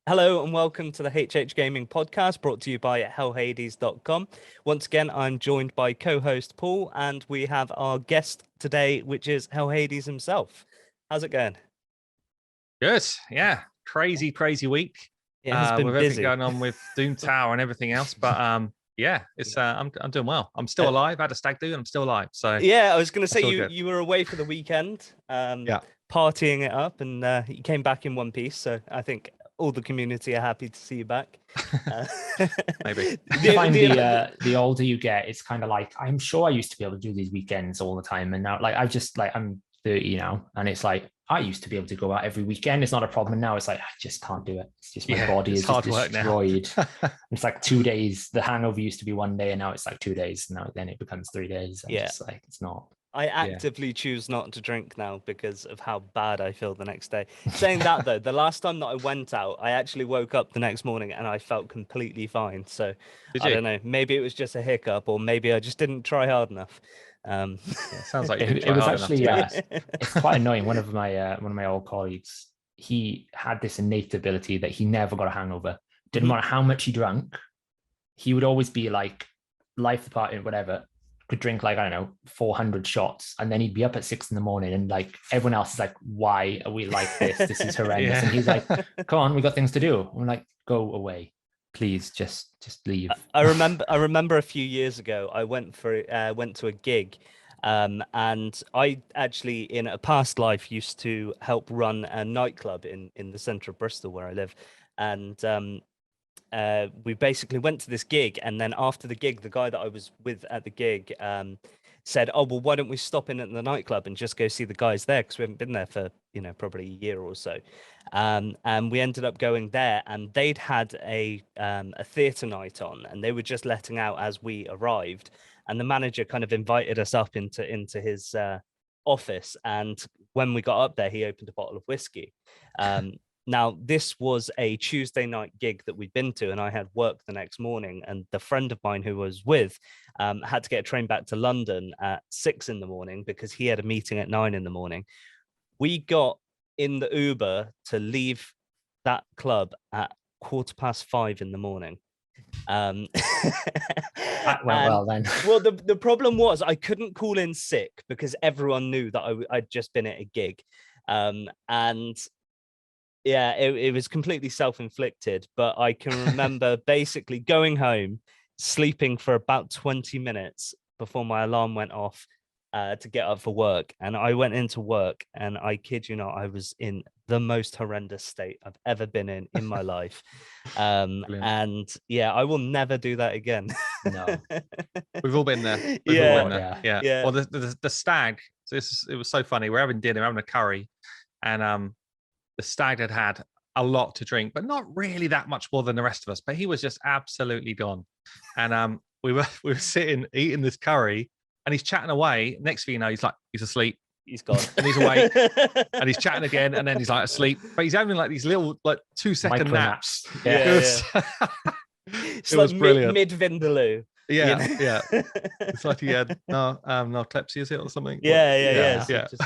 Hello and welcome to the Gaming Podcast brought to you by HellHades.com. Once again, I'm joined by co-host Paul and we have our guest today, which is HellHades himself. How's it going? Good. Yeah. Crazy week. It has been with busy. everything going on with Doom Tower and everything else. But yeah, it's I'm doing well. I'm still alive. I had a stag do and I'm still alive. So yeah, I was gonna say you were away for the weekend, partying it up, and you came back in one piece. So I think all the community are happy to see you back. Maybe. I find the older you get, it's kind of like, I'm sure I used to be able to do these weekends all the time, and now I'm 30 now, and it's like I used to be able to go out every weekend. It's not a problem. And now it's like I just can't do it. It's just my body is just destroyed. It's like 2 days. The hangover used to be 1 day, and now it's like 2 days. Now then it becomes 3 days. And just like it's not. I actively choose not to drink now because of how bad I feel the next day. Saying that though, the last time that I went out, I actually woke up the next morning and I felt completely fine. So I don't know, maybe it was just a hiccup, or maybe I just didn't try hard enough. Sounds like it was actually it's quite annoying. One of my old colleagues, he had this innate ability that he never got a hangover. Didn't matter how much he drank, he would always be like life the party, whatever. Could drink like, I don't know, 400 shots, and then he'd be up at 6 in the morning, and like everyone else is like, why are we like this? This is horrendous. And he's like, come on, we got things to do. I'm like, go away, please, just leave. I remember a few years ago I went to a gig, and I actually in a past life used to help run a nightclub in the centre of Bristol where I live, and we basically went to this gig, and then after the gig, the guy that I was with at the gig said, oh, well, why don't we stop in at the nightclub and just go see the guys there, because we haven't been there for, probably a year or so. And we ended up going there, and they'd had a theatre night on, and they were just letting out as we arrived, and the manager kind of invited us up into his office, and when we got up there, he opened a bottle of whiskey. Now, this was a Tuesday night gig that we'd been to, and I had work the next morning, and the friend of mine who was with had to get a train back to London at 6 in the morning because he had a meeting at 9 in the morning. We got in the Uber to leave that club at 5:15 in the morning. That went well then. Well, the problem was I couldn't call in sick because everyone knew that I'd just been at a gig. And yeah, it was completely self-inflicted, but I can remember basically going home, sleeping for about 20 minutes before my alarm went off to get up for work. And I went into work, and I kid you not, I was in the most horrendous state I've ever been in my life. And yeah, I will never do that again. No. We've all been there. We've all been there. Yeah. Well, the stag, so it was so funny. We're having dinner, having a curry, and the stag had a lot to drink, but not really that much more than the rest of us. But he was just absolutely gone. And we were sitting eating this curry, and he's chatting away. Next thing you know, he's asleep. He's gone, and he's awake, and he's chatting again, and then he's like asleep. But he's having like these little 2-second naps. It's like brilliant. Mid Vindaloo. Yeah. It's like he had narcolepsy, is it, or something? Yeah. Just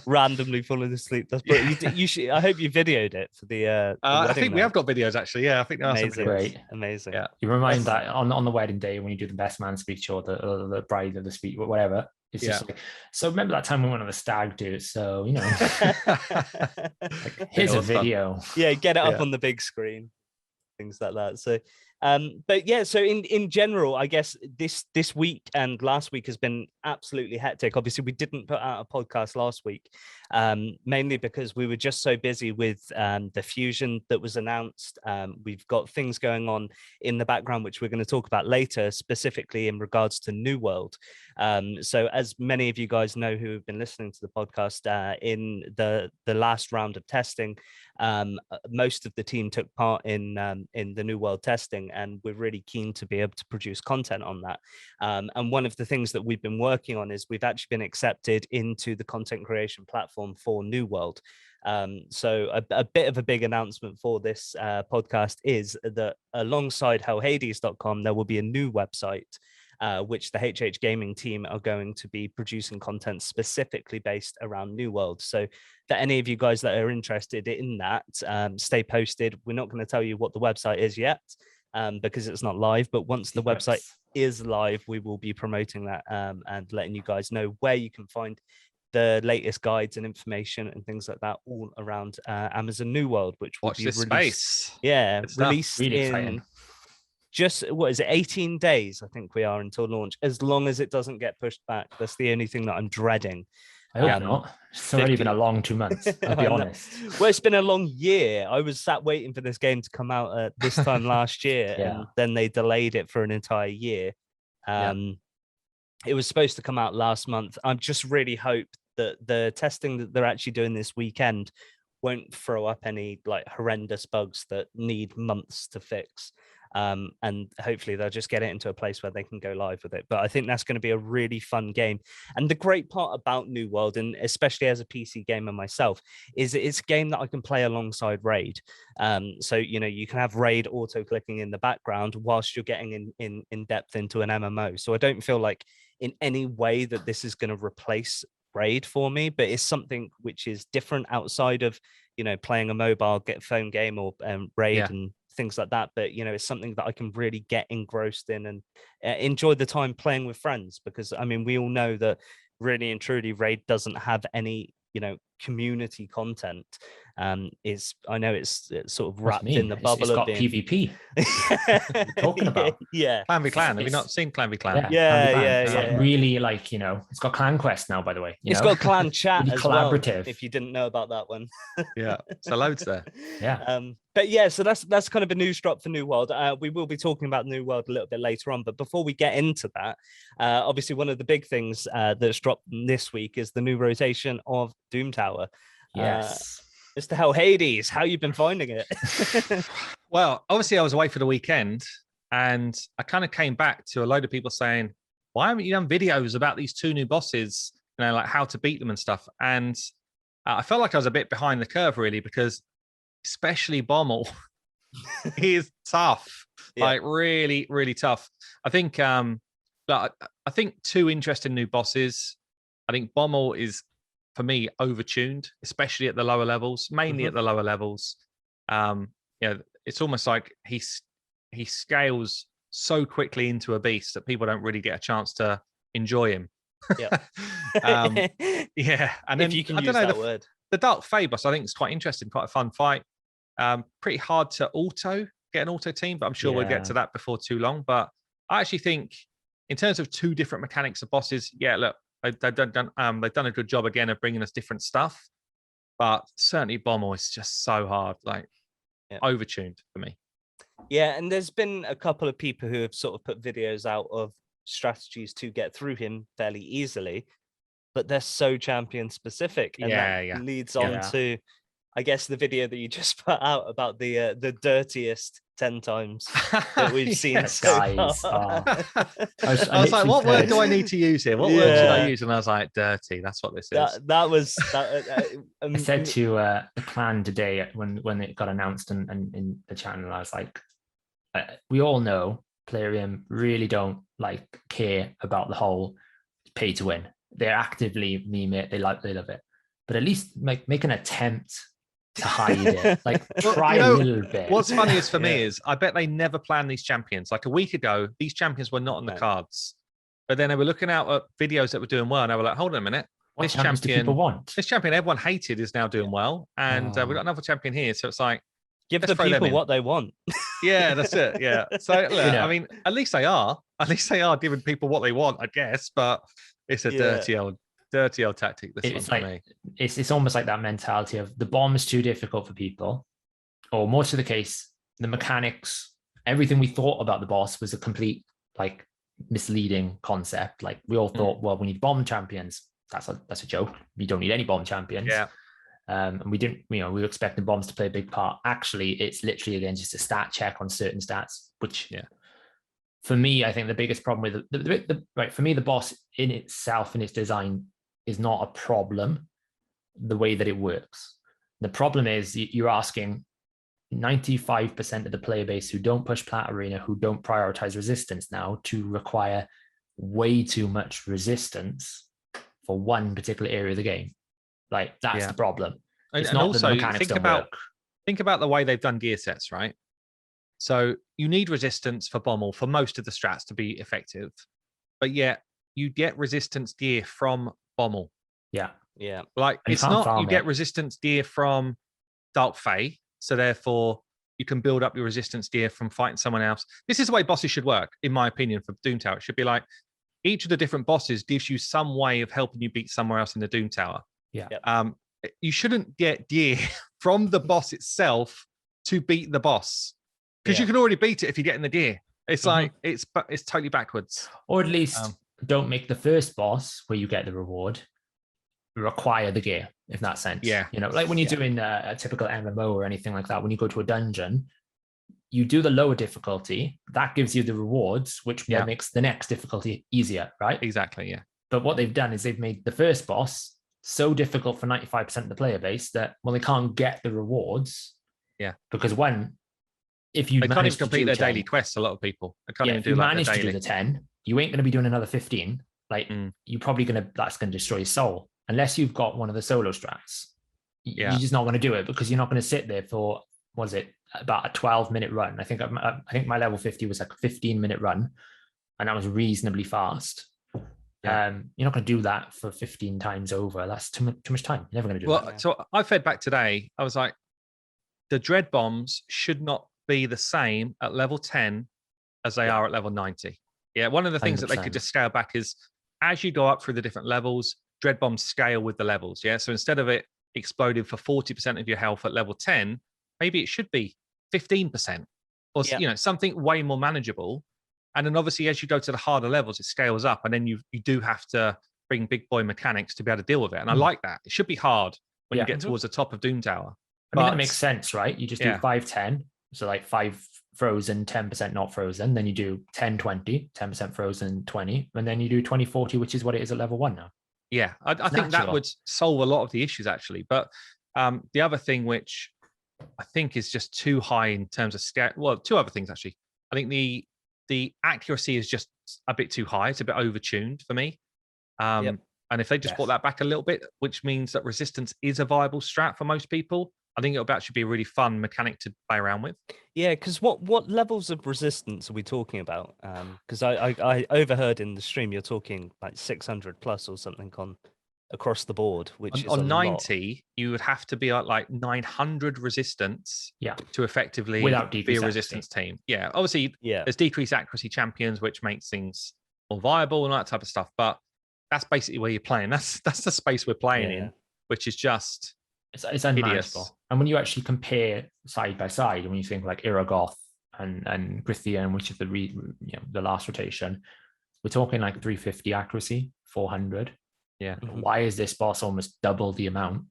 randomly falling asleep. That's brilliant. You should. I hope you videoed it for the I think we have got videos actually. Yeah, I think that's great. Amazing. Yeah. You remind that on the wedding day when you do the best man speech or the bride of the speech, whatever. It's just like, so remember that time we went on the stag do? So here's a video. Yeah, get it up on the big screen, things like that. So but yeah, so in general, I guess this week and last week has been absolutely hectic. Obviously, we didn't put out a podcast last week, mainly because we were just so busy with the fusion that was announced. We've got things going on in the background, which we're going to talk about later, specifically in regards to New World. So as many of you guys know who have been listening to the podcast, in the last round of testing, most of the team took part in the New World testing, and we're really keen to be able to produce content on that. And one of the things that we've been working on is we've actually been accepted into the content creation platform for New World. So a bit of a big announcement for this podcast is that alongside HellHades.com, there will be a new website which the HH Gaming team are going to be producing content specifically based around New World. So for any of you guys that are interested in that, stay posted. We're not going to tell you what the website is yet because it's not live, but once the website is live, we will be promoting that and letting you guys know where you can find the latest guides and information and things like that all around Amazon New World, which will be released. Space. Yeah, released really in exciting. Just, what is it, 18 days, I think we are until launch, as long as it doesn't get pushed back. That's the only thing that I'm dreading. I hope not. It's already been a long 2 months, I'll be honest. Well, it's been a long year. I was sat waiting for this game to come out at this time last year, and then they delayed it for an entire year. It was supposed to come out last month. I just really hope that the testing that they're actually doing this weekend won't throw up any like horrendous bugs that need months to fix. And hopefully they'll just get it into a place where they can go live with it. But I think that's going to be a really fun game. And the great part about New World, and especially as a PC gamer myself, is it's a game that I can play alongside Raid. So, you know, you can have Raid auto-clicking in the background whilst you're getting in depth into an MMO. So I don't feel like in any way that this is going to replace Raid for me, but it's something which is different outside of, you know, playing a mobile phone game or Raid and things like that. But, you know, it's something that I can really get engrossed in and enjoy the time playing with friends, because I mean, we all know that really and truly Raid doesn't have any, you know, community content. I know it's sort of wrapped in the bubble of got being... PvP. Talking about Clan v Clan. Have you not seen Clan v Clan? Yeah. Like really, like, you know, it's got Clan Quest now, by the way. It's got Clan Chat really as collaborative. Well, if you didn't know about that one. So loads there. But yeah, so that's kind of a news drop for New World. We will be talking about New World a little bit later on, but before we get into that, obviously one of the big things that's dropped this week is the new rotation of Doom Tower. Yes. Mr. HellHades, how you been finding it? Well, obviously I was away for the weekend, and I kind of came back to a load of people saying, why haven't you done videos about these 2 new bosses, you know, like how to beat them and stuff? And I felt like I was a bit behind the curve, really, because especially Bommel, he is tough, like really, really tough. I think, I think 2 interesting new bosses. I think Bommel is, for me, overtuned, especially at the lower levels, mainly at the lower levels. You know, it's almost like he scales so quickly into a beast that people don't really get a chance to enjoy him. Yeah. And then, if you can use that word. The Dark Fey boss, I think, is quite interesting, quite a fun fight. Pretty hard to get an auto team, but I'm sure we'll get to that before too long. But I actually think, in terms of 2 different mechanics of bosses, look, they've done a good job again of bringing us different stuff. But certainly Bommel is just so hard, like overtuned for me. Yeah, and there's been a couple of people who have sort of put videos out of strategies to get through him fairly easily, but they're so champion specific, and that leads on to, I guess, the video that you just put out about the dirtiest 10 times that we've seen so guys. far. I was like, what word do I need to use here? What word should I use? And I was like, dirty. That's what this is. That was. I said to the clan today when it got announced and in the channel, I was like, we all know Plarium really don't like care about the whole pay to win. They're actively meme it. They love it, but at least make an attempt to hide it, like try a little bit. What's funniest for me is I bet they never planned these champions. Like a week ago, these champions were not on the cards, but then they were looking out at videos that were doing well, and they were like, hold on a minute, what champions do people want? This champion everyone hated is now doing well, and we've got another champion here, so it's like, give the people what they want. Yeah, that's it. Yeah. So look, I mean, at least they are giving people what they want, I guess, but it's a dirty old tactic. It's like, for me. It's almost like that mentality of the bomb is too difficult for people, or most of the case, the mechanics, everything we thought about the boss was a complete like misleading concept. Like we all thought, well, we need bomb champions. That's a joke. You don't need any bomb champions. Yeah. And we didn't, we were expecting bombs to play a big part. Actually, it's literally again just a stat check on certain stats, which for me, I think the biggest problem with the boss in itself, in its design, is not a problem. The way that it works, the problem is you're asking 95% of the player base who don't push Plat Arena, who don't prioritize resistance now, to require way too much resistance for one particular area of the game. Like, that's the problem. It's not also, that the mechanics don't work. Think about the way they've done gear sets, right? So you need resistance for Bommel for most of the strats to be effective, but yet you get resistance gear from Bommel. Yeah. Like, it's not you get resistance gear from Dark Fae, so therefore you can build up your resistance gear from fighting someone else. This is the way bosses should work, in my opinion, for Doom Tower. It should be like each of the different bosses gives you some way of helping you beat somewhere else in the Doom Tower. Yeah. You shouldn't get gear from the boss itself to beat the boss, because you can already beat it if you get in the gear. It's like it's totally backwards. Or at least don't make the first boss where you get the reward require the gear, if that sense. Yeah. You know, like when you're doing a typical MMO or anything like that, when you go to a dungeon, you do the lower difficulty, that gives you the rewards, which makes the next difficulty easier, right? Exactly, yeah. But what they've done is they've made the first boss so difficult for 95% of the player base that, well, they can't get the rewards. Yeah. Because if you can't even complete their daily quests, a lot of people. They can't even do like manage to do the 10, you ain't going to be doing another 15. Like, you're probably that's going to destroy your soul. Unless you've got one of the solo strats, you're just not going to do it, because you're not going to sit there for, what is it, about a 12-minute run. I think my level 50 was like a 15-minute run, and that was reasonably fast. You're not going to do that for 15 times over. That's too much time. You're never going to do that. So I fed back today. I was like, the dread bombs should not be the same at level 10 as they are at level 90. Yeah, one of the things 100%. That they could just scale back is, as you go up through the different levels, dread bombs scale with the levels. Yeah, so instead of it exploding for 40% of your health at level 10, maybe it should be 15%, or something way more manageable. And then obviously, as you go to the harder levels, it scales up, and then you do have to bring big boy mechanics to be able to deal with it. And I like that. It should be hard when you get towards the top of Doom Tower. I mean, that makes sense, right? You just do 5-10, so like 5 frozen, 10% not frozen. Then you do 10-20, 10% frozen, 20, and then you do 20-40, which is what it is at level 1 now. Yeah, I think that would solve a lot of the issues, actually. But the other thing, which I think is just too high in terms of scale, well, two other things, actually. I think the accuracy is just a bit too high. It's a bit overtuned for me. And if they just brought that back a little bit, which means that resistance is a viable strat for most people, I think it'll actually be a really fun mechanic to play around with. Yeah, because what levels of resistance are we talking about? Because I overheard in the stream you're talking like 600 plus or something across the board, which on 90 you would have to be at like 900 resistance to effectively be a resistance team. Yeah, obviously there's decreased accuracy champions, which makes things more viable and all that type of stuff. But that's basically where you're playing. That's the space we're playing in, which is just it's unmanageable. And when you actually compare side by side, when you think like Iragoth and Grithian, which is the last rotation, we're talking like 350 accuracy, 400. Yeah. Why is this boss almost double the amount?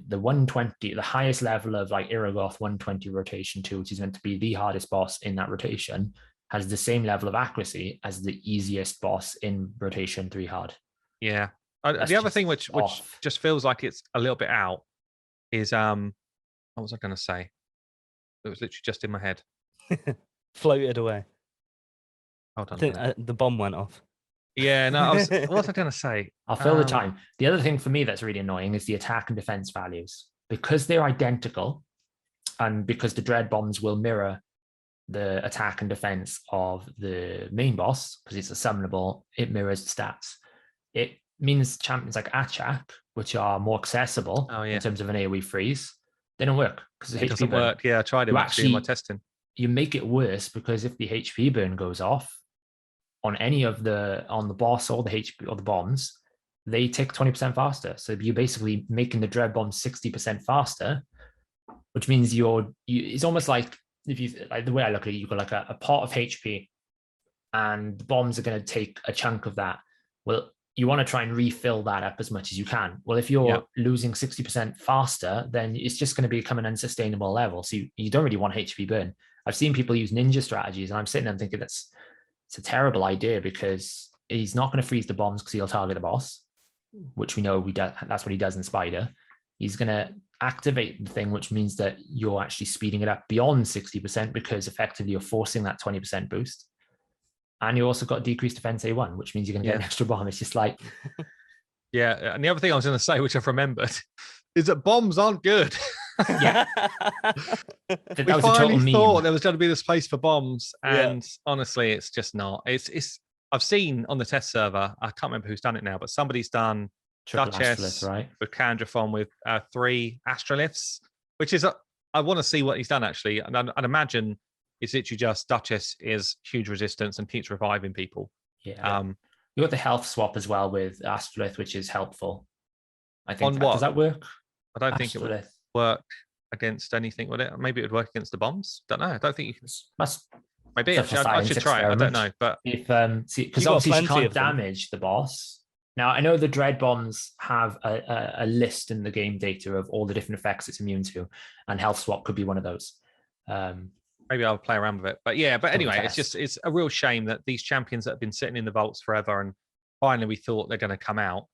The 120, the highest level of like Iragoth 120 rotation 2, which is meant to be the hardest boss in that rotation, has the same level of accuracy as the easiest boss in rotation 3 hard. Yeah. The other thing which just feels like it's a little bit out is what was I going to say? It was literally just in my head. Floated away. Hold on. The bomb went off. Yeah, no, what was I going to say? I'll fill the time. The other thing for me that's really annoying is the attack and defense values. Because they're identical, and because the dread bombs will mirror the attack and defense of the main boss, because it's a summonable, it mirrors the stats. It means champions like Achak, which are more accessible in terms of an AoE freeze, they don't work. Because it doesn't work. Yeah, I tried it actually in my testing. You make it worse because if the HP burn goes off, on the boss or the HP or the bombs, they tick 20% faster. So you're basically making the dread bomb 60% faster, which means it's almost like the way I look at it, you've got like a pot of HP and the bombs are going to take a chunk of that. Well, you want to try and refill that up as much as you can. Well, if you're losing 60% faster, then it's just going to become an unsustainable level. So you don't really want HP burn. I've seen people use ninja strategies and I'm sitting there thinking it's a terrible idea, because he's not going to freeze the bombs because he'll target the boss, which we know that's what he does in Spider. He's going to activate the thing, which means that you're actually speeding it up beyond 60% because effectively you're forcing that 20% boost. And you also got decreased defense A1, which means you're going to get an extra bomb. It's just like... Yeah, and the other thing I was going to say, which I've remembered, is that bombs aren't good. Yeah. We finally thought there was going to be this place for bombs, and honestly, it's just not. It's. I've seen on the test server, I can't remember who's done it now, but somebody's done Triple Duchess Astrolith, right? with Candrathon with 3 Astroliths, which is, I want to see what he's done actually. And I'd imagine it's literally just Duchess is huge resistance and keeps reviving people. Yeah. You got the health swap as well with Astrolith, which is helpful. I think. On what? Does that work? I don't think it would work against anything, would it? Maybe it would work against the bombs. Don't know. I don't think you can. Maybe I should try it. I don't know, but if because obviously she can't damage the boss. Now I know the dread bombs have a list in the game data of all the different effects it's immune to, and health swap could be one of those. Maybe I'll play around with it. But yeah, but anyway, it's a real shame that these champions that have been sitting in the vaults forever, and finally we thought they're going to come out.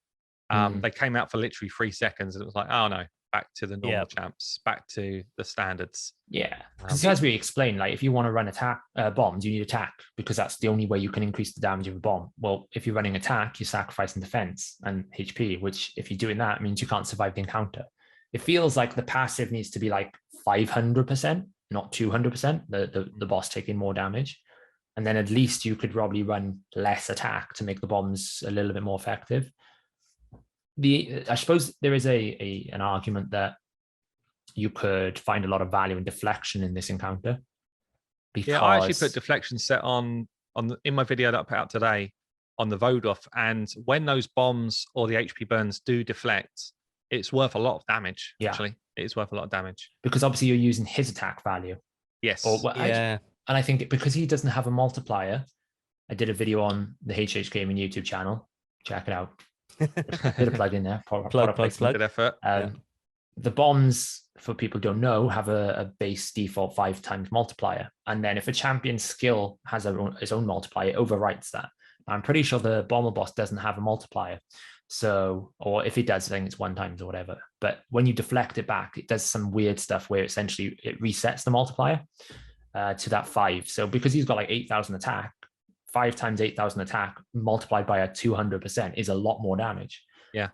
They came out for literally 3 seconds, and it was like, oh no, back to the normal champs, back to the standards. Yeah, because as we explained, like if you want to run attack bombs, you need attack because that's the only way you can increase the damage of a bomb. Well, if you're running attack, you're sacrificing defense and HP, which if you're doing that means you can't survive the encounter. It feels like the passive needs to be like 500%, not 200%. The boss taking more damage, and then at least you could probably run less attack to make the bombs a little bit more effective. I suppose there is an argument that you could find a lot of value in deflection in this encounter. Because I actually put deflection set in my video that I put out today on the Vodoff, and when those bombs or the HP burns do deflect, it's worth a lot of damage. Actually, it is worth a lot of damage because obviously you're using his attack value. Yes. And I think because he doesn't have a multiplier, I did a video on the HH Gaming YouTube channel. Check it out. Bit of plug in there. Plug. Good effort. The bombs, for people who don't know, have a base default 5 times multiplier, and then if a champion's skill has its own multiplier, it overwrites that. I'm pretty sure the bomber boss doesn't have a multiplier, so, or if it does, I think it's 1 times or whatever. But when you deflect it back, it does some weird stuff where essentially it resets the multiplier to that 5. So because he's got like 8,000 attack, 5 times 8,000 attack multiplied by a 200% is a lot more damage. Yeah.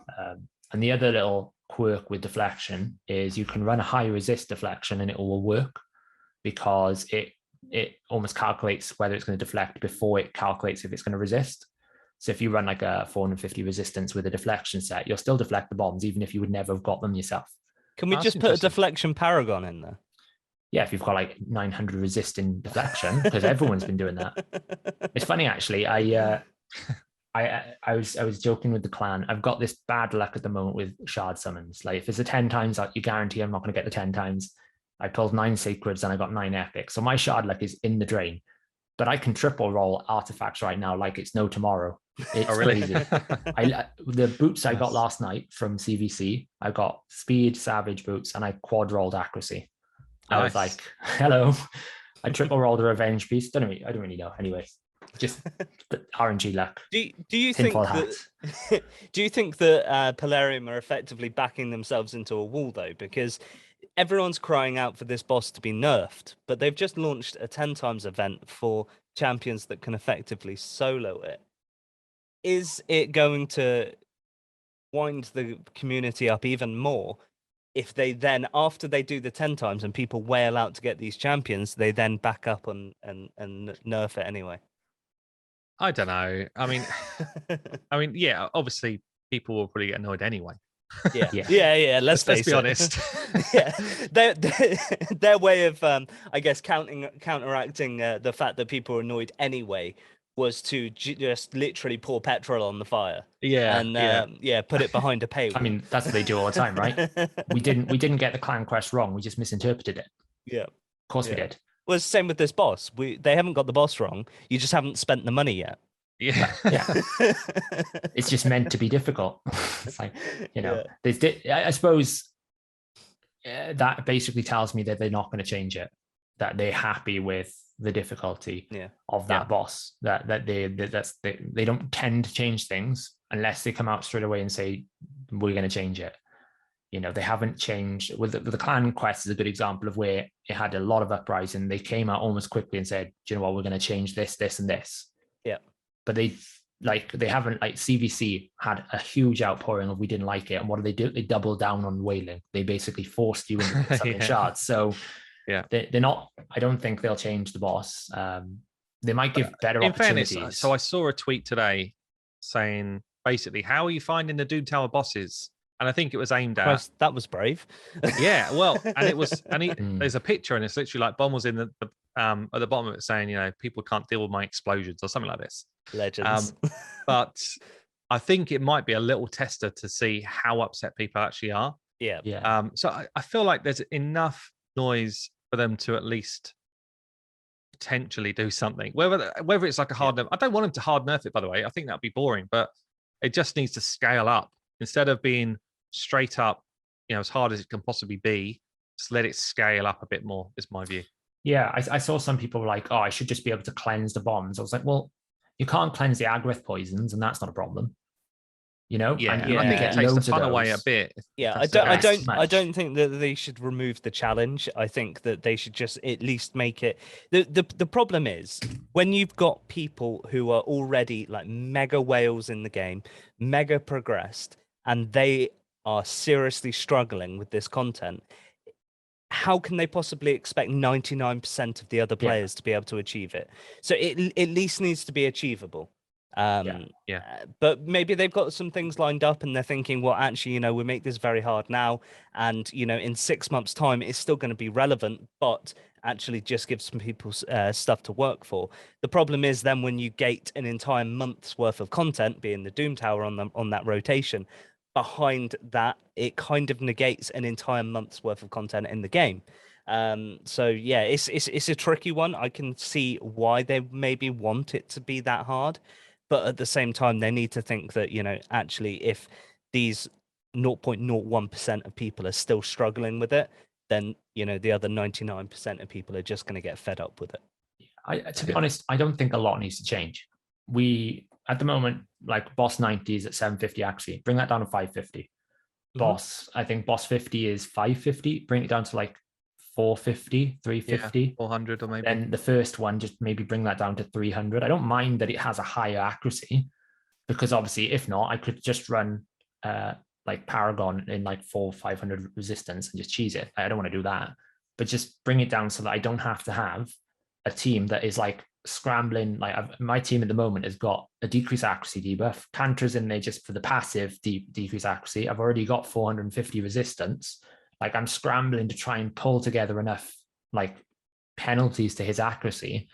And the other little quirk with deflection is you can run a high resist deflection and it will work because it almost calculates whether it's going to deflect before it calculates if it's going to resist. So if you run like a 450 resistance with a deflection set, you'll still deflect the bombs even if you would never have got them yourself. Can we just put a deflection paragon in there? Yeah, if you've got like 900 resisting deflection, because everyone's been doing that. It's funny actually. I was joking with the clan. I've got this bad luck at the moment with shard summons. Like if it's a 10 times, you guarantee I'm not going to get the 10 times. I pulled 9 sacreds and I got 9 epics. So my shard luck is in the drain. But I can triple roll artifacts right now like it's no tomorrow. It's crazy. The boots I got last night from CVC, I got speed, savage boots, and I quad rolled accuracy. I was like, hello. I triple rolled a revenge piece. I don't really know. Anyway, just RNG luck. Do you think that Polarium are effectively backing themselves into a wall though? Because everyone's crying out for this boss to be nerfed, but they've just launched a 10 times event for champions that can effectively solo it. Is it going to wind the community up even more if they then, after they do the 10 times and people wail out to get these champions, they then back up and nerf it anyway? I don't know. I mean, yeah, obviously people will probably get annoyed anyway. Yeah. Let's be honest. Yeah, their way of, I guess, counteracting the fact that people are annoyed anyway was to just literally pour petrol on the fire. And put it behind a paywall. I mean, that's what they do all the time, right? we didn't get the clan quest wrong. We just misinterpreted it. Yeah, of course we did. Well, it's the same with this boss. They haven't got the boss wrong. You just haven't spent the money yet. Yeah. It's just meant to be difficult. It's like, I suppose that basically tells me that they're not going to change it, that they're happy with the difficulty of that boss, that they don't tend to change things unless they come out straight away and say, we're going to change it. They haven't changed. With the clan quest is a good example of where it had a lot of uprising. They came out almost quickly and said, do you know what, we're going to change this, this, and this. Yeah. But they haven't, like CVC had a huge outpouring of we didn't like it. And what do? They double down on whaling. They basically forced you into something shards. So they're not, I don't think they'll change the boss. They might give better opportunities. Fairness, so I saw a tweet today saying basically, how are you finding the Doom Tower bosses? And I think it was aimed at. That was brave. Yeah, well, and it was, and there's a picture, and it's literally like Bomb was in the at the bottom of it saying, you know, people can't deal with my explosions or something like this. Legends. But I think it might be a little tester to see how upset people actually are. Yeah. So I feel like there's enough noise for them to at least potentially do something. Whether it's like a hard nerf, I don't want them to hard nerf it, by the way. I think that'd be boring, but it just needs to scale up instead of being straight up, you know, as hard as it can possibly be. Just let it scale up a bit more, is my view. Yeah, I saw some people were like, oh, I should just be able to cleanse the bombs. I was like, well, you can't cleanse the Agrath poisons, and that's not a problem. You know? Yeah, I think it takes the fun away a bit. Yeah, I don't think that they should remove the challenge. I think that they should just at least make it. The problem is when you've got people who are already like mega whales in the game, mega progressed, and they are seriously struggling with this content. How can they possibly expect 99% of the other players to be able to achieve it? So it at least needs to be achievable. But maybe they've got some things lined up and they're thinking, well, actually, you know, we make this very hard now, and you know, in 6 months' time, it's still going to be relevant, but actually just give some people stuff to work for. The problem is then when you gate an entire month's worth of content, being the Doom Tower on that rotation, behind that, it kind of negates an entire month's worth of content in the game. So yeah, it's a tricky one. I can see why they maybe want it to be that hard, but at the same time, they need to think that, you know, actually, if these 0.01% of people are still struggling with it, then, you know, the other 99% of people are just going to get fed up with it. To be honest, I don't think a lot needs to change. At the moment, like boss 90 is at 750 accuracy. Bring that down to 550. I think boss 50 is 550. Bring it down to like 450, 350. 400 or maybe. Then the first one, just maybe bring that down to 300. I don't mind that it has a higher accuracy, because obviously, if not, I could just run like Paragon in like 400-500 resistance and just cheese it. I don't want to do that. But just bring it down so that I don't have to have a team that is like scrambling. Like my team at the moment has got a decreased accuracy debuff. Cantor's in there just for the passive decreased accuracy. I've already got 450 resistance. Like I'm scrambling to try and pull together enough like penalties to his accuracy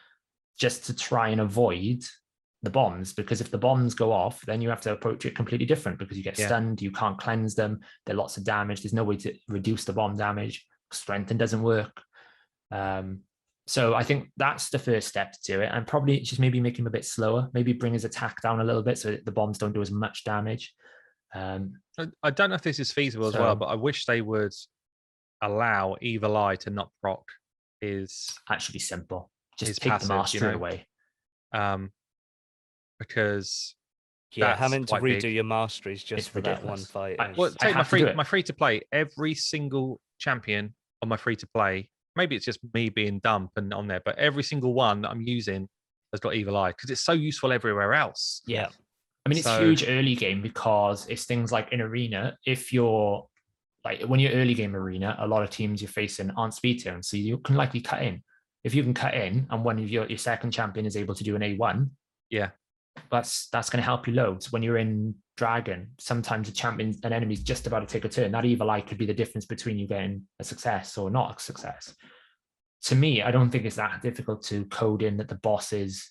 just to try and avoid the bombs, because if the bombs go off, then you have to approach it completely different, because you get stunned, you can't cleanse them, there are lots of damage, there's no way to reduce the bomb damage, strengthen doesn't work. So I think that's the first step to do it, and probably just maybe make him a bit slower, maybe bring his attack down a little bit so that the bombs don't do as much damage. I don't know if this is feasible as well, but I wish they would allow Evil Eye to not proc is actually simple. Just take the mastery away. Because having to redo your masteries just for that one fight. Take my free to play. Every single champion on my free to play, maybe it's just me being dumb and on there, but every single one that I'm using has got Evil Eye because it's so useful everywhere else. Yeah. I mean, it's huge early game because it's things like in arena. If you're like, when you're early game arena, a lot of teams you're facing aren't speed turns, so you can likely cut in. If you can cut in and one of your second champion is able to do an A1, that's going to help you loads. When you're in Dragon, sometimes an enemy's just about to take a turn. That Evil Eye could be the difference between you getting a success or not a success. To me, I don't think it's that difficult to code in that the boss's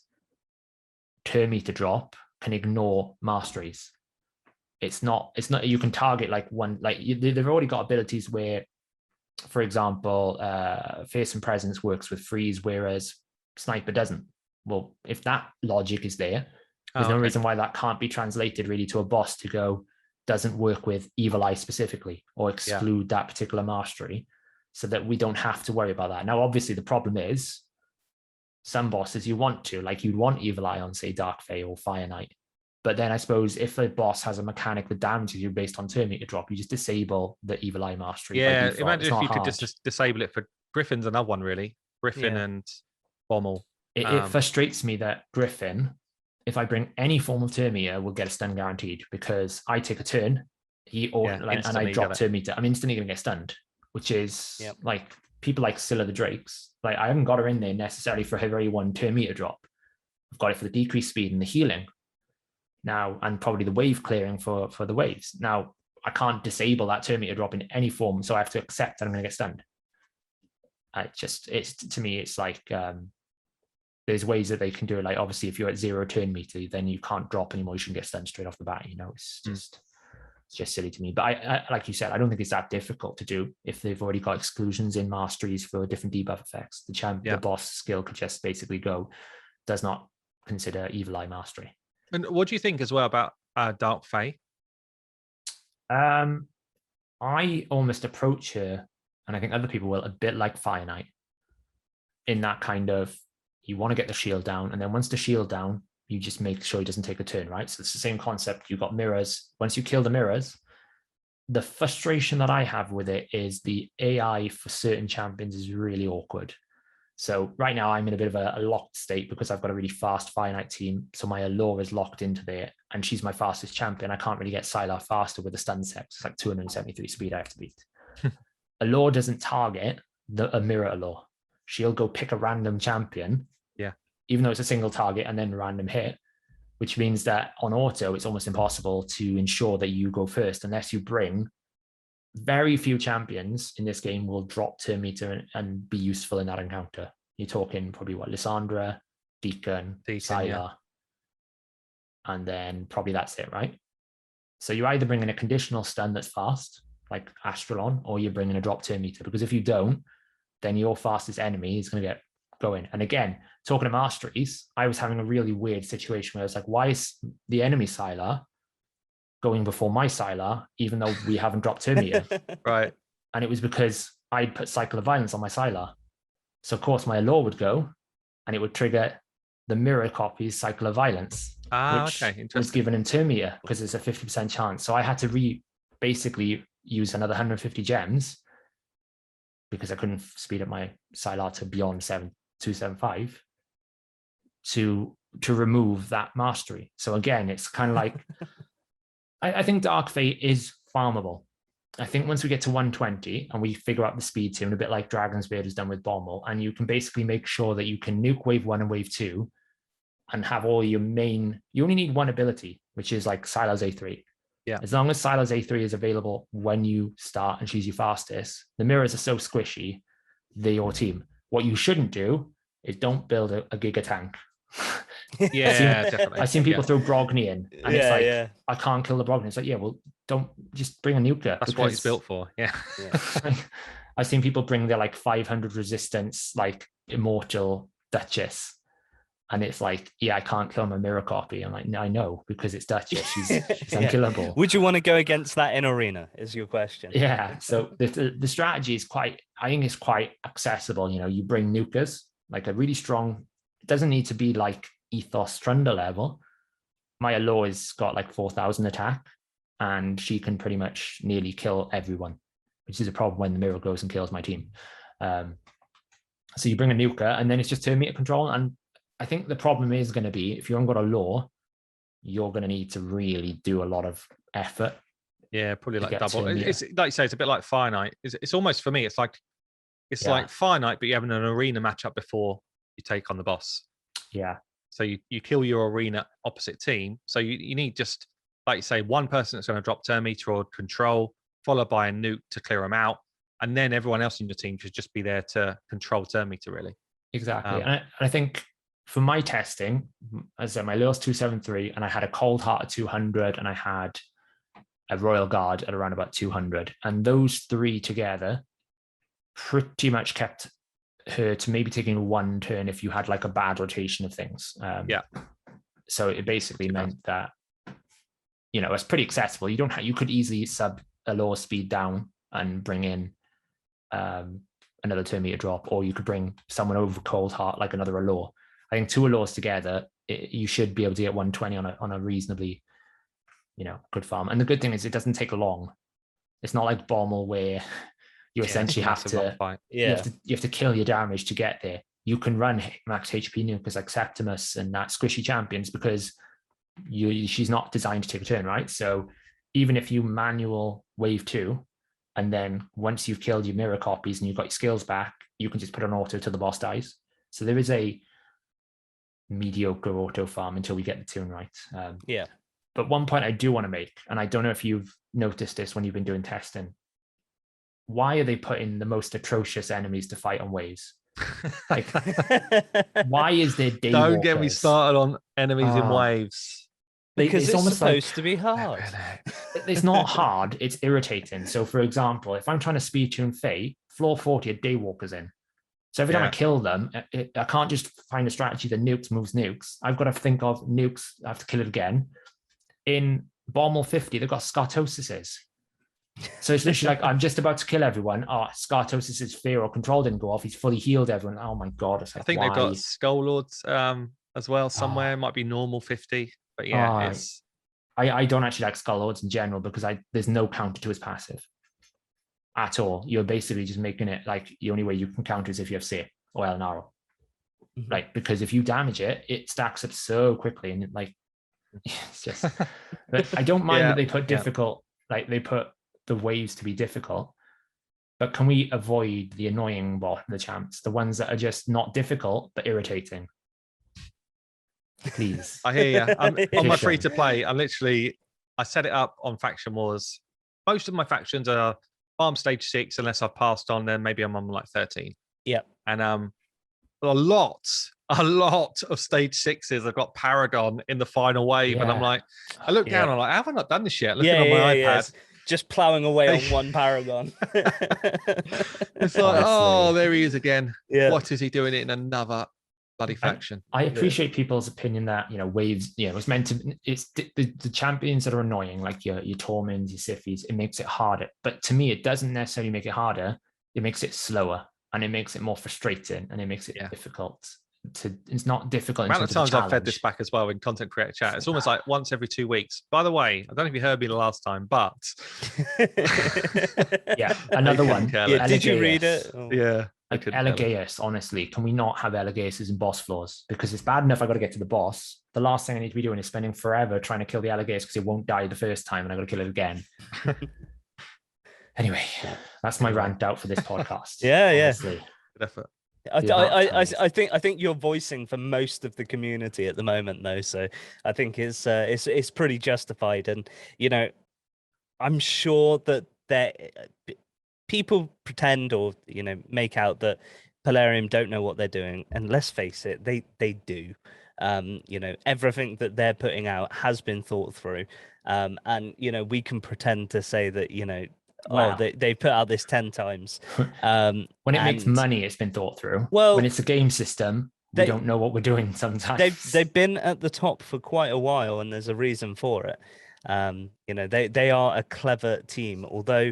turn meter drop can ignore masteries. It's not, you can target like one, like they've already got abilities where, for example, Fearsome Presence works with freeze, whereas Sniper doesn't. Well, if that logic is there, there's no reason why that can't be translated really to a boss to go, doesn't work with Evil Eye specifically, or exclude that particular mastery, so that we don't have to worry about that. Now, obviously, the problem is some bosses you want to, like you'd want Evil Eye on, say, Dark Fae or Fire Knight. But then I suppose if a boss has a mechanic that damages you based on turn meter drop, you just disable the Evil Eye mastery. Yeah, imagine if you could just disable it for Griffin's another one, really. Griffin and Bommel. It frustrates me that Griffin if I bring any form of turn meter, we'll get a stun guaranteed, because I take a turn, and I drop turn meter, I'm instantly going to get stunned, which is like people like Scylla the Drakes. Like, I haven't got her in there necessarily for her very one turn meter drop. I've got it for the decreased speed and the healing now, and probably the wave clearing for the waves. Now, I can't disable that turn meter drop in any form, so I have to accept that I'm going to get stunned. To me, it's like there's ways that they can do it. Like, obviously, if you're at 0 turn meter, then you can't drop anymore. You shouldn't get stunned straight off the bat. It's just silly to me. But I like you said, I don't think it's that difficult to do if they've already got exclusions in masteries for different debuff effects. The boss skill could just basically go, does not consider Evil Eye mastery. And what do you think as well about Dark Fae? I almost approach her, and I think other people will, a bit like Fire Knight, in that kind of, you want to get the shield down, and then once the shield down, you just make sure he doesn't take a turn, right? So it's the same concept. You've got mirrors. Once you kill the mirrors, the frustration that I have with it is the AI for certain champions is really awkward. So right now I'm in a bit of a locked state because I've got a really fast Fire Knight team. So my Allure is locked into there, and she's my fastest champion. I can't really get Sylar faster with a stun set. It's like 273 speed I have to beat. Allure doesn't target a mirror Allure. She'll go pick a random champion, even though it's a single target, and then random hit, which means that on auto, it's almost impossible to ensure that you go first unless you bring. Very few champions in this game will drop turn meter and be useful in that encounter. You're talking probably Lysandra, Deacon, Sylar, and then probably that's it, right? So you either bring in a conditional stun that's fast, like Astralon, or you bring in a drop turn meter, because if you don't, then your fastest enemy is going to get going. And again, talking of masteries, I was having a really weird situation where I was like, why is the enemy Sylar going before my Sylar, even though we haven't dropped turn meter? Right. And it was because I'd put Cycle of Violence on my Sylar. So of course my Allure would go, and it would trigger the mirror copy's Cycle of Violence, which was given in turn meter because it's a 50% chance. So I had to basically use another 150 gems because I couldn't speed up my Sylar to beyond 275 to remove that mastery. So again, it's kind of like, I think Dark Fate is farmable. I think once we get to 120 and we figure out the speed tune, a bit like Dragon's Beard has done with Bommel, and you can basically make sure that you can nuke wave 1 and wave 2 and have all your main, you only need one ability, which is like Sylar's A3. Yeah. As long as Sylar's A3 is available when you start and she's your fastest, the mirrors are so squishy, they're your team. What you shouldn't do is don't build a Giga tank. Definitely. I've seen people throw Brogni in, and it's like, I can't kill the Brogni. It's like, well, don't just bring a nuker. That's what it's built for. Yeah. I've seen people bring their like 500 resistance, like Immortal Duchess, and it's like, I can't kill my mirror copy. I'm like, I know, because it's Duchess. She's unkillable. Would you want to go against that in arena? Is your question? Yeah. So the strategy is I think it's quite accessible. You bring nukers, like a really strong. It doesn't need to be like Ethos Trunda level. My Allore's got like 4,000 attack, and she can pretty much nearly kill everyone, which is a problem when the mirror goes and kills my team. So you bring a nuker, and then it's just turn meter control. And I think the problem is going to be, if you haven't got a lore, you're going to need to really do a lot of effort. Yeah, probably like double. It's like you say, it's a bit like Fire Knight. It's almost, for me, it's like Fire Knight, but you're having an arena matchup before you take on the boss. Yeah. So you kill your arena opposite team. So you need just, like you say, one person that's going to drop turn meter or control, followed by a nuke to clear them out. And then everyone else in your team should just be there to control turn meter, really. Exactly. And I think for my testing, as I said, my Lure's 273, and I had a Cold Heart at 200, and I had a Royal Guard at around about 200. And those three together pretty much kept her to maybe taking one turn if you had like a bad rotation of things. So it basically meant that, it's pretty accessible. You could easily sub a lower speed down and bring in another turn meter drop, or you could bring someone over Cold Heart, like another Allure. I think two Allures together, you should be able to get 120 on a reasonably, good farm. And the good thing is it doesn't take long. It's not like Bommel where you essentially have to kill your damage to get there. you can run max HP nukers like Septimus and that squishy champions because she's not designed to take a turn, right? So even if you manual wave 2, and then once you've killed your mirror copies and you've got your skills back, you can just put an auto till the boss dies. So there is a mediocre auto farm until we get the tune right. Yeah. But one point I do want to make, and I don't know if you've noticed this when you've been doing testing, why are they putting the most atrocious enemies to fight on waves? Like, why is there day Don't walkers? get me started on enemies in waves. Because it's supposed to be hard. It's not hard, it's irritating. So for example, if I'm trying to speed tune Faye, floor 40 are daywalkers in. So every time I kill them, I can't just find a strategy that nukes moves nukes. I've got to think of nukes, I have to kill it again. In Bommel 50, they've got Scartosises. So it's literally like, I'm just about to kill everyone. Oh, Scartosis's fear or control didn't go off. He's fully healed everyone. Oh my God. It's like, I think they've got Skull Lords as well somewhere. It might be normal 50. But yeah, it's... I don't actually like Skull Lords in general because there's no counter to his passive at all. You're basically just making it like the only way you can counter is if you have Say or El Naro. Right? Because if you damage it, it stacks up so quickly and like it's just but I don't mind that they put difficult, like they put the waves to be difficult. But can we avoid the annoying the champs, the ones that are just not difficult but irritating? Please. I hear you. On my free to play, I set it up on Faction Wars. Most of my factions are farm stage 6, unless I've passed on, then maybe I'm on like 13. Yeah. And a lot of stage 6s. I've got Paragon in the final wave, and I'm like, I look down, I'm like, have I not done this yet? Looking on my iPad. Just plowing away on one Paragon. It's like, oh, there he is again. Yeah. What is he doing in another bloody faction? I appreciate people's opinion that, waves, it's meant to, it's the champions that are annoying, like your Torments, your Sifis, it makes it harder. But to me, it doesn't necessarily make it harder. It makes it slower, and it makes it more frustrating, and it makes it difficult. It's not difficult. The amount of times I've fed this back as well in content creator chat. It's almost like once every 2 weeks. By the way, I don't know if you heard me the last time, but another one. Did you read it? Oh. Yeah. Like Elegaeus, honestly, can we not have Elegaeus in boss floors? Because it's bad enough I got to get to the boss. The last thing I need to be doing is spending forever trying to kill the Elegaeus because it won't die the first time and I got to kill it again. Anyway, that's my rant out for this podcast. Honestly. Good effort. I think you're voicing for most of the community at the moment, though. So I think it's pretty justified, and I'm sure that people pretend or make out that Polarium don't know what they're doing, and let's face it, they do. Everything that they're putting out has been thought through, and we can pretend to say that wow. They put out this 10 times. When it makes money, it's been thought through. Well, when it's a game system, we don't know what we're doing sometimes. They've been at the top for quite a while, and there's a reason for it. They are a clever team, although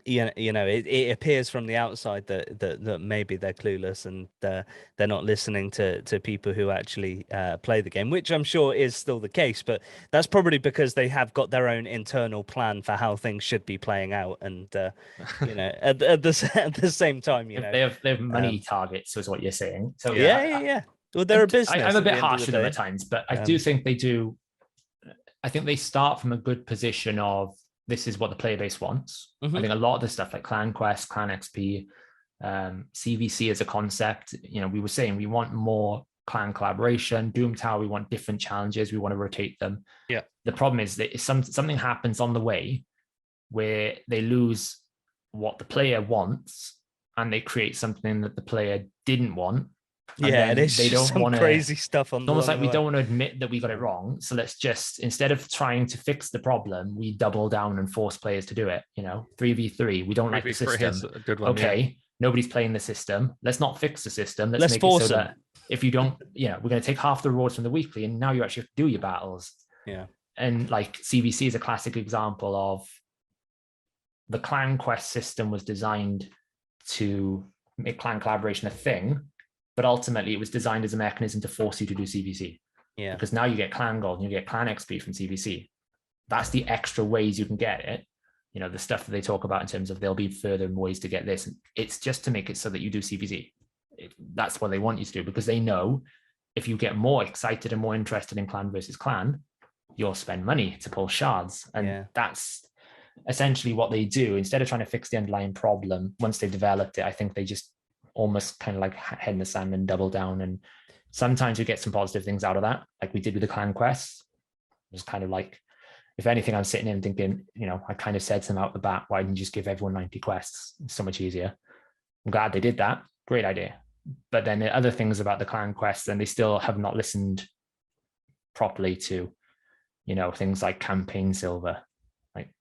it appears from the outside that maybe they're clueless and they're not listening to people who actually play the game, which I'm sure is still the case, but that's probably because they have got their own internal plan for how things should be playing out, and at the same time, they have money targets, is what you're saying. So yeah. Well, they're a business. I'm a bit harsh with them at times, but I do think they do. I think they start from a good position of, this is what the player base wants. I think a lot of the stuff like Clan Quest, Clan XP, CVC as a concept, we were saying we want more clan collaboration. Doom Tower, we want different challenges. We want to rotate them. Yeah. The problem is that something happens on the way where they lose what the player wants and they create something that the player didn't want. And they don't want crazy stuff on. It's almost like we don't want to admit that we got it wrong. So let's just, instead of trying to fix the problem, we double down and force players to do it. 3v3. We don't like the system. A good one, okay, nobody's playing the system. Let's not fix the system. Let's make force it so that if you don't, we're going to take half the rewards from the weekly, and now you actually have to do your battles. Yeah. And like CVC is a classic example of the Clan Quest system was designed to make clan collaboration a thing. But ultimately, it was designed as a mechanism to force you to do CVC. Yeah. Because now you get clan gold and you get clan XP from CVC. That's the extra ways you can get it. The stuff that they talk about in terms of there'll be further ways to get this. It's just to make it so that you do CVC. that's what they want you to do, because they know if you get more excited and more interested in clan versus clan, you'll spend money to pull shards. And that's essentially what they do. Instead of trying to fix the underlying problem, once they've developed it, I think they just almost kind of like head in the sand and double down. And sometimes we get some positive things out of that, like we did with the clan quests. It was kind of like, if anything, I'm sitting in thinking, I kind of said to them out the bat, why didn't you just give everyone 90 quests? It's so much easier. I'm glad they did that. Great idea. But then the other things about the clan quests, and they still have not listened properly to, things like campaign silver. Like,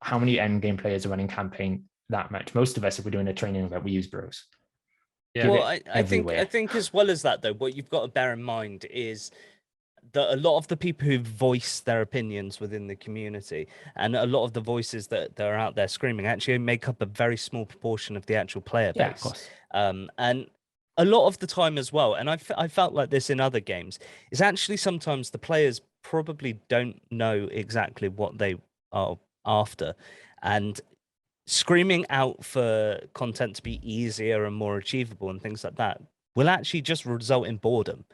how many end game players are running campaign that much? Most of us, if we're doing a training event, we use bros. Yeah. Well, I think as well as that, though, what you've got to bear in mind is that a lot of the people who voice their opinions within the community, and a lot of the voices that are out there screaming, actually make up a very small proportion of the actual player base. Of course. And a lot of the time as well, and I felt like this in other games, is actually sometimes the players probably don't know exactly what they are after, and screaming out for content to be easier and more achievable and things like that will actually just result in boredom.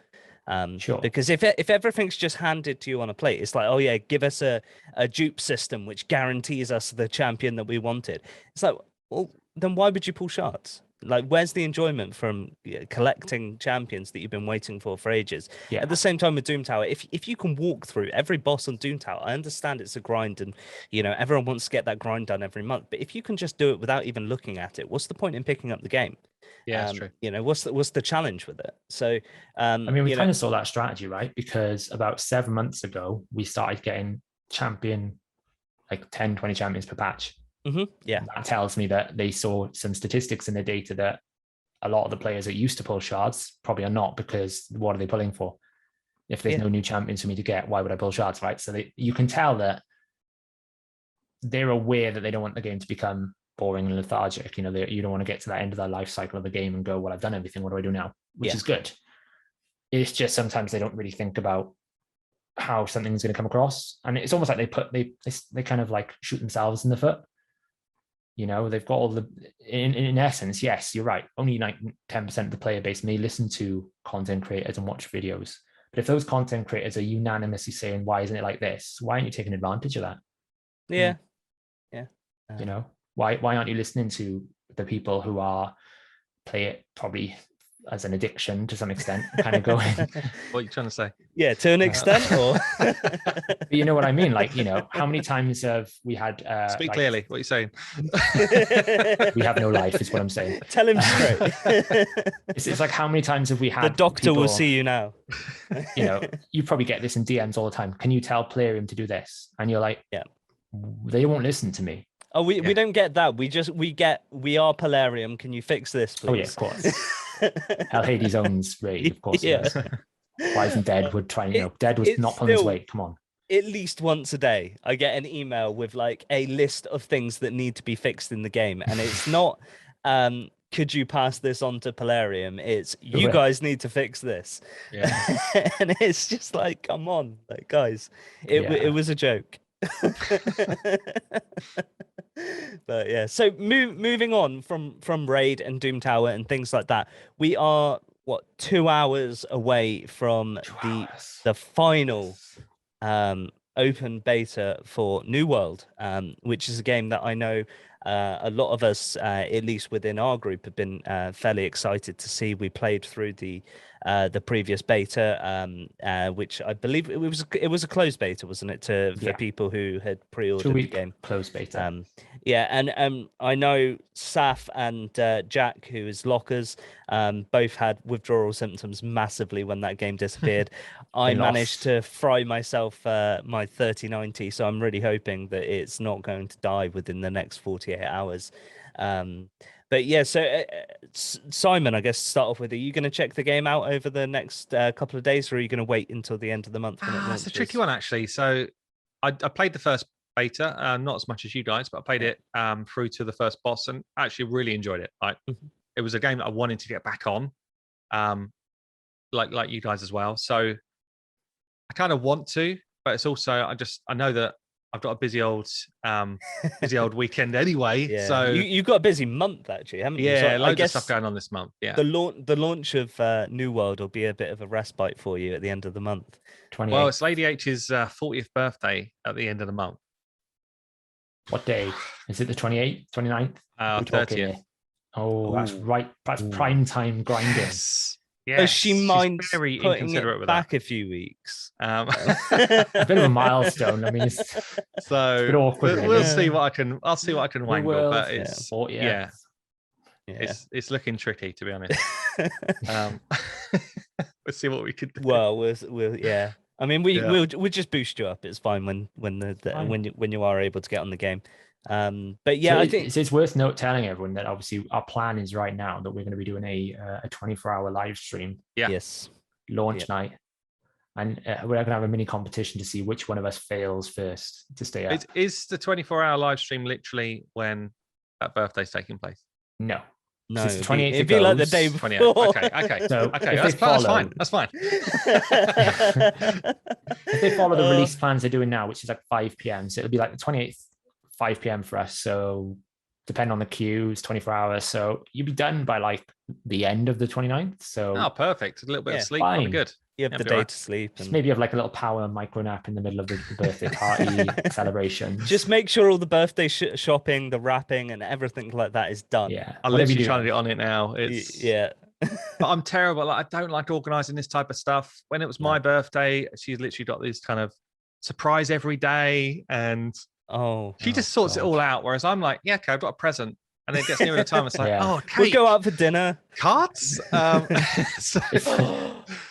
Sure. Because if everything's just handed to you on a plate, it's like, oh yeah, give us a dupe system which guarantees us the champion that we wanted. It's like, well, then why would you pull shards? Like, where's the enjoyment from collecting champions that you've been waiting for ages? At the same time with Doom Tower, if you can walk through every boss on Doom Tower, I understand it's a grind, and everyone wants to get that grind done every month. But if you can just do it without even looking at it, what's the point in picking up the game? Yeah, that's true. What's the challenge with it? So, we kind of saw that strategy, right? Because about 7 months ago, we started getting champion, like 10, 20 champions per patch. Mm-hmm. Yeah. That tells me that they saw some statistics in the data that a lot of the players that used to pull shards probably are not, because what are they pulling for? If there's no new champions for me to get, why would I pull shards, right? So you can tell that they're aware that they don't want the game to become boring and lethargic. You don't want to get to that end of the life cycle of the game and go, well, I've done everything, what do I do now? Which is good. It's just sometimes they don't really think about how something's going to come across, and it's almost like they kind of like shoot themselves in the foot. They've got all the in essence, yes, you're right, only 10% of the player base may listen to content creators and watch videos. But if those content creators are unanimously saying, why isn't it like this, why aren't you taking advantage of that? Why aren't you listening to the people who play it probably as an addiction to some extent, kind of going what are you trying to say? Yeah, to an extent, or but you know what I mean? Like, how many times have we had speak clearly, what are you saying? We have no life is what I'm saying. Tell him straight. It's like, how many times have we had the doctor people, will see you now? You probably get this in DMs all the time. Can you tell Plarium to do this? And you're like, they won't listen to me. Oh, we don't get that. We are Polarium. Can you fix this, please? Oh yeah, of course. HellHades owns Raid, of course. Yeah. Why isn't Deadwood trying? Dead was not pulling his weight. Come on. At least once a day, I get an email with like a list of things that need to be fixed in the game, and it's not, could you pass this on to Polarium? It's you guys need to fix this. Yeah. And it's just like, come on, like guys, it was a joke. But yeah, so moving on from Raid and Doom Tower and things like that, we are 2 hours away from the final open beta for New World, which is a game that I know a lot of us, at least within our group, have been fairly excited to see. We played through the previous beta, which I believe it was a closed beta, wasn't it, for people who had pre-ordered the game. Closed beta. And I know Saf and Jack, who is Lockers, both had withdrawal symptoms massively when that game disappeared. I managed to fry myself my 3090, so I'm really hoping that it's not going to die within the next 48 hours. But yeah, so Simon, I guess start off with, are you going to check the game out over the next couple of days, or are you going to wait until the end of the month? It's a tricky one, actually. So I played the first beta, not as much as you guys, but I played it through to the first boss and actually really enjoyed it. It was a game that I wanted to get back on, like you guys as well. So I kind of want to, but it's also I know that I've got a busy old weekend anyway. Yeah. So you've got a busy month actually, haven't you? Yeah, So loads of stuff going on this month. Yeah. The launch of New World will be a bit of a respite for you at the end of the month. 28th. Well, it's Lady H's 40th birthday at the end of the month. What day? Is it the 28th, 29th? 30th. Oh, that's right. That's prime time grinding. Yes. Does she mind very putting inconsiderate it with back that. a few weeks? A bit of a milestone. I mean, it's a bit awkward. We'll see what I can. I'll see what I can wangle. But it's 40th. It's looking tricky, to be honest. We'll see what we could do. Well, we'll yeah. I mean, we'll just boost you up. It's fine when you are able to get on the game. But yeah, so I think it's worth telling everyone that obviously our plan is right now that we're going to be doing a 24-hour live stream. Yeah. Yes. Launch night, and we're going to have a mini competition to see which one of us fails first to stay up. Is the 24-hour live stream literally when that birthday's taking place? No. No, it's 28th. It'd be like the day before. 28th. Okay. So that's fine. That's fine. If they follow the release plans they're doing now, which is like 5 p.m., so it'll be like the 28th, 5 p.m. for us. So depending on the queue, it's 24 hours. So you'll be done by like the end of the 29th. So perfect. A little bit of sleep. Fine. Probably good. You have the day to sleep. And maybe have like a little power micro nap in the middle of the birthday party celebration. Just make sure all the birthday shopping, the wrapping, and everything like that is done. Yeah, I'm literally trying to get on it now. It's but I'm terrible. Like, I don't like organizing this type of stuff. When it was my birthday, she's literally got this kind of surprise every day, and she just sorts it all out. Whereas I'm like, yeah, okay, I've got a present. And then it gets nearer the time. It's like, cake. We'll go out for dinner. Cards?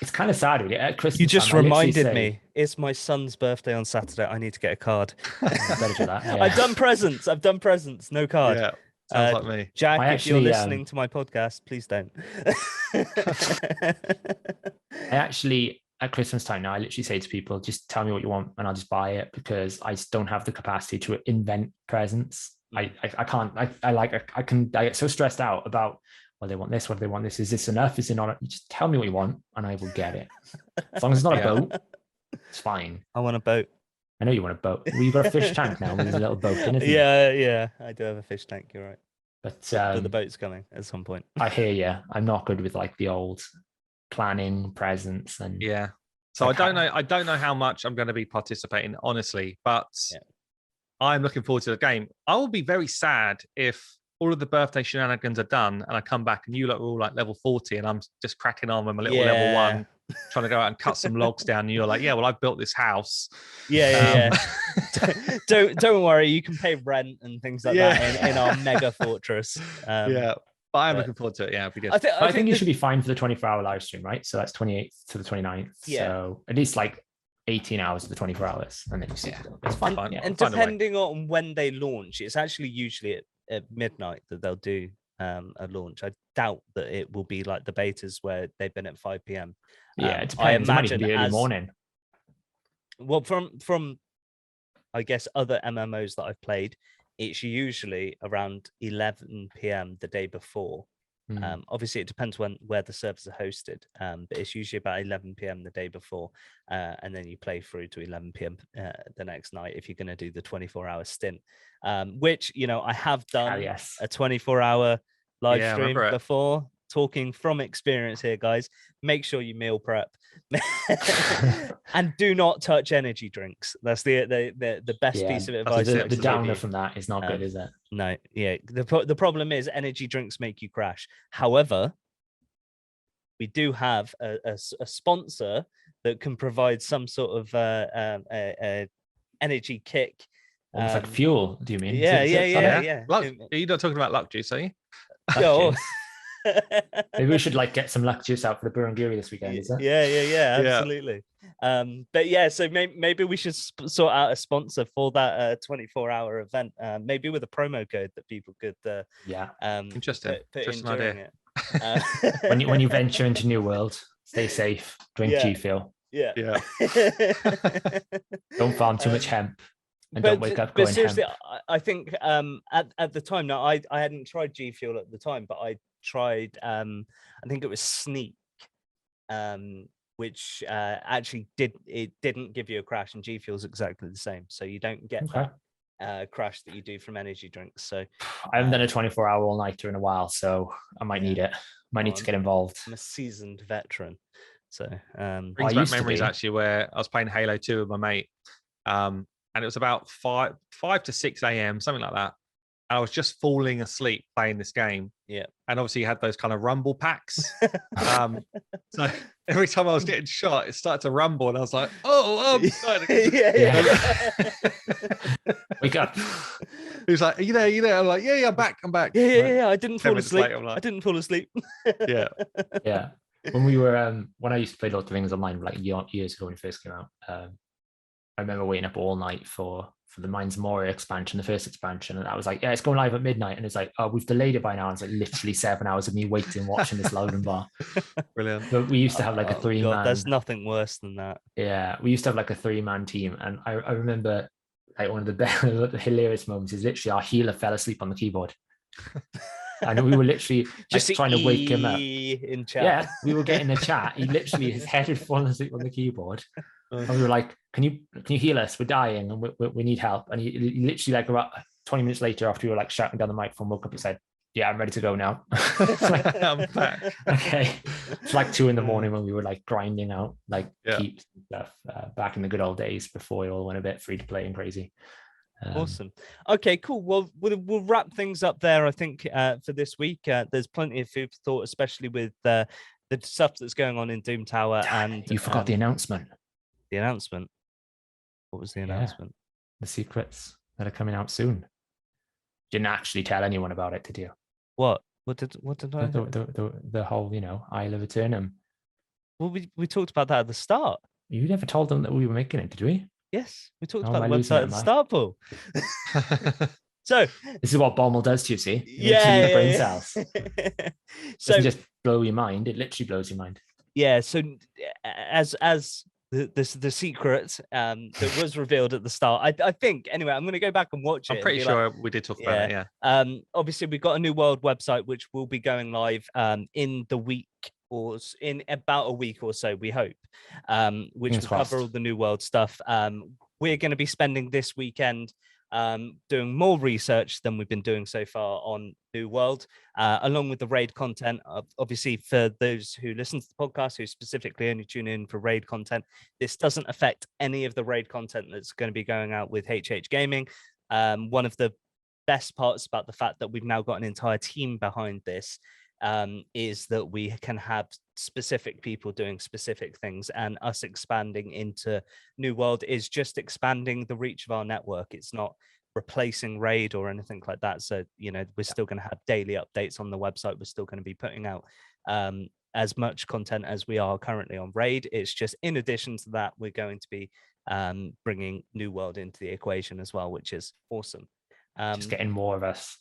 It's kind of sad, really. At Christmas you just time, reminded me. It's my son's birthday on Saturday. I need to get a card. Better do that. Yeah. I've done presents. No card. Yeah, sounds like me. Jack, if you're listening to my podcast, please don't. I actually, at Christmas time now, I literally say to people, just tell me what you want and I'll just buy it, because I just don't have the capacity to invent presents. I can't. I get so stressed out about, well, they want this. What do they want? This. Is this enough? Is it not? You just tell me what you want, and I will get it. As long as it's not a boat, it's fine. I want a boat. I know you want a boat. Well, you've got a fish tank now. There's a little boat in it. Yeah. I do have a fish tank. You're right. But the boat's coming at some point. I hear you. I'm not good with like the old planning presents and So I don't know how much I'm going to be participating, honestly, but. Yeah. I'm looking forward to the game. I will be very sad if all of the birthday shenanigans are done and I come back and you lot are all like level 40 and I'm just cracking on with my little level 1, trying to go out and cut some logs down. And you're like, yeah, well, I've built this house. Yeah. Don't worry. You can pay rent and things like that in our mega fortress. But I'm looking forward to it. Yeah, it'll be good. I think you should be fine for the 24-hour live stream, right? So that's 28th to the 29th. Yeah. So at least like 18 hours of the 24 hours, and then you see it's fine. And depending on when they launch, it's actually usually at midnight that they'll do a launch. I doubt that it will be like the betas where they've been at 5 p.m. It depends. I imagine the early morning. Well, from I guess other MMOs that I've played, it's usually around 11 p.m. the day before. Obviously, it depends where the servers are hosted, but it's usually about 11 p.m. the day before, and then you play through to 11 p.m. The next night if you're going to do the 24-hour stint, which, I have done a 24-hour live stream before. Talking from experience here, guys. Make sure you meal prep and do not touch energy drinks. That's the best piece of advice. The downer from that is not good, is it? No, the problem is energy drinks make you crash. However, we do have a sponsor that can provide some sort of energy kick. Almost like fuel, do you mean? Yeah. You're not talking about luck juice, are you? No. Maybe we should get some luck juice out for the Burangiri this weekend, is it? Yeah, absolutely. But so maybe we should sort out a sponsor for that 24-hour event, maybe with a promo code that people could interesting put interesting in during idea. It. when you venture into New World, stay safe, drink G Fuel. Yeah. Don't farm too much hemp. And don't wake up going but seriously, hemp. I think at the time, now I hadn't tried G Fuel at the time, but I tried I think it was Sneak, which actually didn't give you a crash, and G Fuel's exactly the same. So you don't get that crash that you do from energy drinks. So I haven't done a 24-hour all-nighter in a while, so I might need it. Might need to get involved. I'm a seasoned veteran. So brings back memories actually where I was playing Halo 2 with my mate. And it was about 5 to 6 a.m., something like that. I was just falling asleep playing this game. Yeah. And obviously you had those kind of rumble packs. So every time I was getting shot, it started to rumble. And I was like, I'm starting to wake up. He was like, are you there? Are you there? I'm like, yeah, I'm back. Yeah. I didn't fall asleep. Later, like, I didn't fall asleep. Yeah. Yeah. When we were, when I used to play Lord of the Rings online, like years ago when it first came out, I remember waiting up all night for the Mines Moria expansion, the first expansion, and I was like, yeah, it's going live at midnight, and it's like, oh, we've delayed it by now. And it's like literally 7 hours of me waiting, watching this loading bar. Brilliant. But we used to have like a 3-man. There's nothing worse than that. Yeah, we used to have like a 3-man team, and I remember like one of the hilarious moments is literally our healer fell asleep on the keyboard. And we were literally just trying to wake him up in chat. Yeah, we were getting a chat. He literally, his head had fallen asleep on the keyboard. And we were like, can you heal us? We're dying and we need help. And he literally, like, about 20 minutes later, after we were like shouting down the microphone, woke up and said, yeah, I'm ready to go now. Like, I'm back. Okay. It's like 2 a.m. when we were like grinding out like keeps and stuff back in the good old days before it all went a bit free to play and crazy. Awesome. Okay, cool. Well, we'll wrap things up there, I think, for this week. There's plenty of food for thought, especially with the stuff that's going on in Doom Tower. And you forgot the announcement. The announcement? What was the announcement? The secrets that are coming out soon. Didn't actually tell anyone about it, did you? What did I? The whole, Isle of Eternum. Well, we talked about that at the start. You never told them that we were making it, did we? Yes, we talked about the website at the start, Paul. So this is what Bommel does to you, see? Yeah, brain cells. So doesn't just blow your mind; it literally blows your mind. Yeah. So as the secret that was revealed at the start, I think. Anyway, I'm going to go back and watch it. I'm pretty sure we did talk about it. Yeah. Obviously, we've got a New World website which will be going live in the week. Or in about a week or so, we hope, which will cover all the New World stuff. We're going to be spending this weekend doing more research than we've been doing so far on New World, along with the raid content. Obviously, for those who listen to the podcast, who specifically only tune in for raid content, this doesn't affect any of the raid content that's going to be going out with HH Gaming. One of the best parts about the fact that we've now got an entire team behind this is that we can have specific people doing specific things, and us expanding into New World is just expanding the reach of our network. It's not replacing raid or anything like that. So, we're still going to have daily updates on the website. We're still going to be putting out as much content as we are currently on raid. It's just in addition to that, we're going to be bringing New World into the equation as well, which is awesome. Just getting more of us.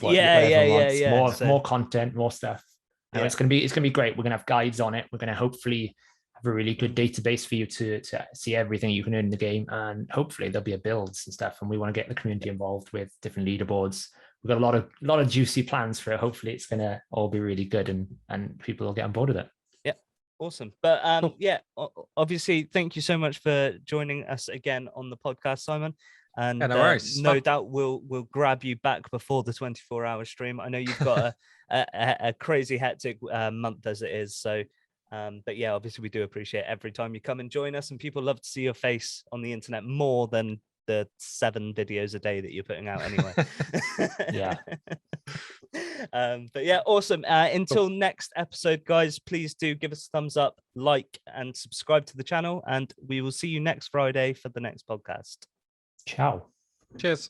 Yeah. More content, more stuff. It's gonna be great. We're gonna have guides on it. We're gonna hopefully have a really good database for you to see everything you can earn in the game, and hopefully there'll be builds and stuff. And we want to get the community involved with different leaderboards. We've got a lot of juicy plans for it. Hopefully it's gonna all be really good, and people will get on board with it. Yeah, awesome. But obviously, thank you so much for joining us again on the podcast, Simon. And no doubt we'll grab you back before the 24-hour stream. I know you've got a crazy hectic month as it is. So, but yeah, obviously we do appreciate every time you come and join us, and people love to see your face on the internet more than the 7 videos a day that you're putting out anyway. Yeah. But yeah, awesome. Until next episode, guys, please do give us a thumbs up, like, and subscribe to the channel, and we will see you next Friday for the next podcast. Ciao. Cheers.